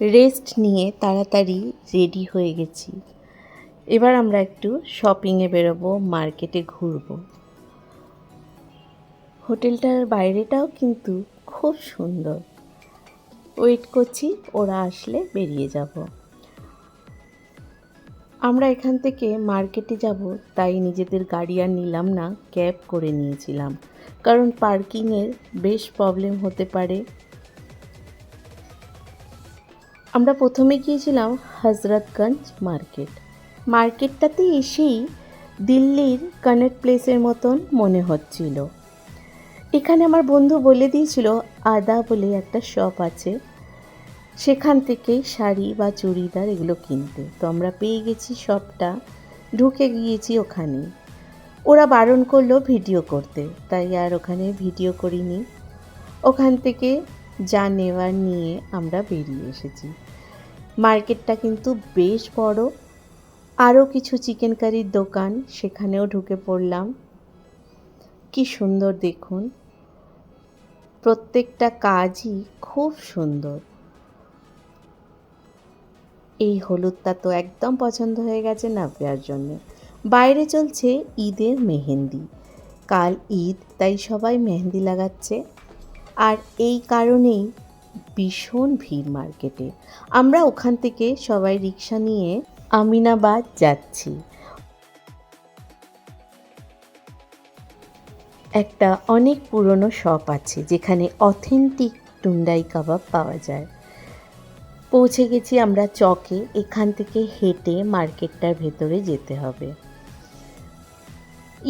Rest নিয়ে তাড়াতাড়ি ready হয়ে গেছি। এবার আমরা একটু শপিংয়ে বেরোবো, মার্কেটে ঘুরবো। হোটেলটার বাইরেটাও কিন্তু খুব সুন্দর। ওয়েট করছি ওরা আসলে বেরিয়ে যাব। আমরা এখান থেকে মার্কেটে যাব, তাই নিজেদের গাড়ি আর নিলাম না, ক্যাব করে নিয়েছিলাম, কারণ পার্কিংয়ের বেশ প্রবলেম হতে পারে। আমরা প্রথমে গিয়েছিলাম হজরতগঞ্জ মার্কেটটাতে এসেই দিল্লির কনট প্লেসের মতন মনে হচ্ছিল। এখানে আমার বন্ধু বলে দিয়েছিল আদা বলে একটা শপ আছে, সেখান থেকেই শাড়ি বা চুড়িদার এগুলো কিনতে। তো আমরা পেয়ে গেছি শপটা, ঢুকে গিয়েছি ওখানে। ওরা বারণ করলো ভিডিও করতে, তাই আর ওখানে ভিডিও করিনি। ওখান থেকে যা নেওয়ার নিয়ে আমরা বেরিয়ে এসেছি। মার্কেটটা কিন্তু বেশ বড়। আরও কিছু চিকেন কারির দোকান, সেখানেও ঢুকে পড়লাম। কি সুন্দর দেখুন, প্রত্যেকটা কাজই খুব সুন্দর। এই হলুদটা তো একদম পছন্দ হয়ে গেছে নাভিয়ার জন্যে। বাইরে চলছে ঈদের মেহেন্দি, কাল ঈদ, তাই সবাই মেহেন্দি লাগাচ্ছে। আর এই কারণেই ভীষণ ভিড় মার্কেটে। আমরা ওখান থেকে সবাই রিক্সা নিয়ে আমিনাবাদ যাচ্ছি। একটা অনেক পুরনো শপ আছে যেখানে অথেন্টিক টুন্ডাই কাবাব পাওয়া যায়। পৌঁছে গেছি আমরা চকে। এখান থেকে হেঁটে মার্কেটটার ভেতরে যেতে হবে।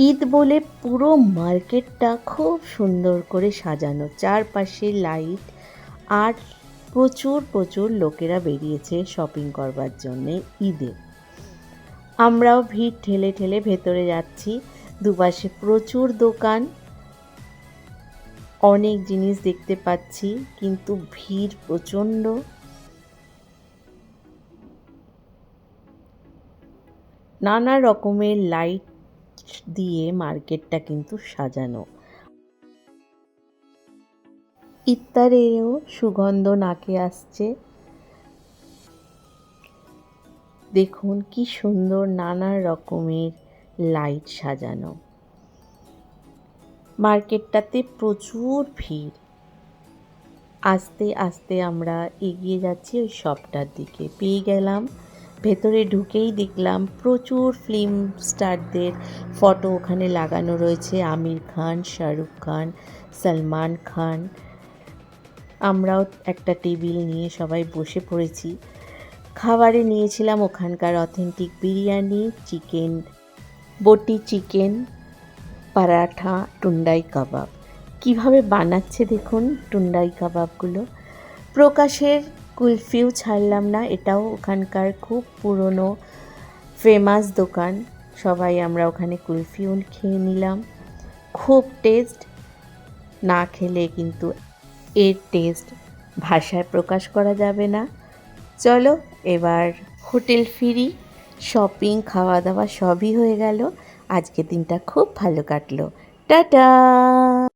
ঈদ বলে পুরো মার্কেটটা খুব সুন্দর করে সাজানো, চারপাশে লাইট, আর প্রচুর লোকেরা বেরিয়েছে শপিং করবার জন্যে ঈদে। আমরাও ভিড় ঠেলে ঠেলে ভেতরে যাচ্ছি। দুপাশে প্রচুর দোকান, অনেক জিনিস দেখতে পাচ্ছি, কিন্তু ভিড় প্রচণ্ড। নানা রকমের লাইট দিয়ে মার্কেটটা কিন্তু সাজানো। ইফতারেরও সুগন্ধ নাকে আসছে। দেখুন কি সুন্দর নানা রকমের লাইট সাজানো। মার্কেটটাতে প্রচুর ভিড়। আস্তে আস্তে আমরা এগিয়ে যাচ্ছি ওই শপটার দিকে। পেয়ে গেলাম। ভেতরে ঢুকেই দেখলাম প্রচুর ফিল্ম স্টারদের ফটো ওখানে লাগানো রয়েছে, আমির খান, শাহরুখ খান, সলমান খান। আমরাও একটা টেবিল নিয়ে সবাই বসে পড়েছি। খাবারে নিয়েছিলাম ওখানকার অথেন্টিক বিরিয়ানি, চিকেন, বটি চিকেন, পরাঠা, টুন্ডাই কাবাব। কিভাবে বানাচ্ছে দেখুন টুন্ডাই কাবাবগুলো। প্রকাশের কুলফিও ছাড়লাম না, এটাও ওখানকার খুব পুরনো ফেমাস দোকান। সবাই আমরা ওখানে কুলফিও খেয়ে নিলাম। খুব টেস্ট, না খেলে কিন্তু এর টেস্ট ভাষায় প্রকাশ করা যাবে না। চলো এবার হোটেল ফিরি। শপিং, খাওয়া দাওয়া সবই হয়ে গেল। আজকের দিনটা খুব ভালো কাটলো। টাটা।